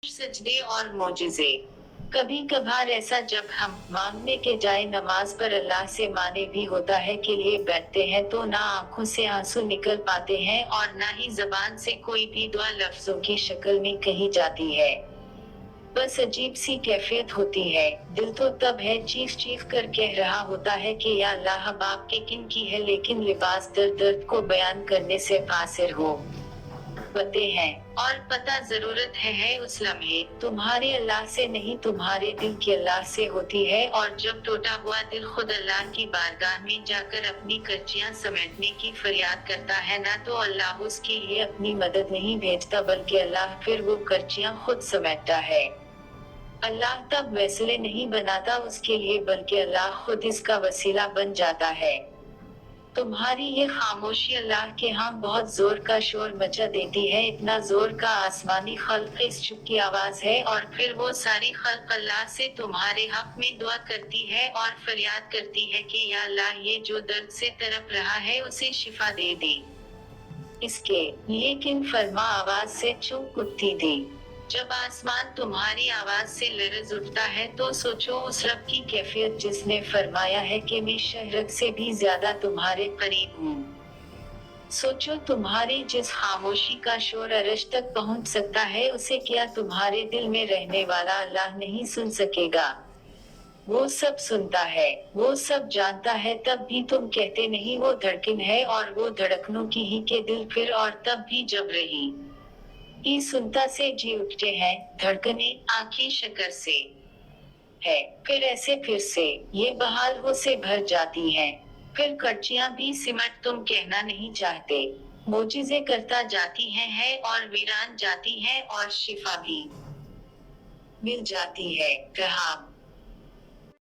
सजदे और मोजिज़े। कभी कभार ऐसा जब हम मांगने के जाए नमाज पर अल्लाह से माने भी होता है के लिए बैठते हैं तो ना आंखों से आंसू निकल पाते हैं और ना ही जबान से कोई भी दुआ लफ्जों की शक्ल में कही जाती है। बस अजीब सी कैफियत होती है। दिल तो तब है चीख चीख कर कह रहा होता है कि या अल्लाह अब आपके किन की है, लेकिन लिबास दर्द दर्द को बयान करने से कासिर हो पते हैं। और पता जरूरत है उस लम्हे तुम्हारे अल्लाह से नहीं, तुम्हारे दिल की अल्लाह से होती है। और जब टूटा हुआ दिल खुद अल्लाह की बारगाह में जाकर अपनी कर्चियां समेटने की फरियाद करता है ना, तो अल्लाह उसके लिए अपनी मदद नहीं भेजता बल्कि अल्लाह फिर वो कर्चियां खुद समेटता है। अल्लाह तब वसीले नहीं बनाता उसके लिए बल्कि अल्लाह खुद इसका वसीला बन जाता है। तुम्हारी ये खामोशी अल्लाह के यहाँ बहुत जोर का शोर मचा देती है, इतना जोर का आसमानी खल्क इस चुप की आवाज है। और फिर वो सारी खल्क अल्लाह से तुम्हारे हक में दुआ करती है और फरियाद करती है कि या अल्लाह ये जो दर्द से तड़प रहा है उसे शिफा दे दे। इसके लेकिन फरमा आवाज से चुप कुत्ती दे। जब आसमान तुम्हारी आवाज से लरज उठता है तो सोचो उस रब की कैफियत जिसने फरमाया है कि मैं शहरत से भी ज्यादा तुम्हारे करीब हूँ। सोचो तुम्हारी जिस खामोशी का शोर अर्श तक पहुँच सकता है उसे क्या तुम्हारे दिल में रहने वाला अल्लाह नहीं सुन सकेगा। वो सब सुनता है, वो सब जानता है, तब भी तुम कहते नहीं वो धड़कन है और वो धड़कनों की ही के दिल फिर। और तब भी जब रही ही सुनता से जी उठते हैं, धड़कने आंखें शक्कर से है, फिर ऐसे फिर से ये बहाल हो से भर जाती हैं। फिर कर्चियां भी सिमट तुम कहना नहीं चाहते, मोजिज़े करता जाती हैं और वीरान जाती हैं और शिफा भी मिल जाती है। कहा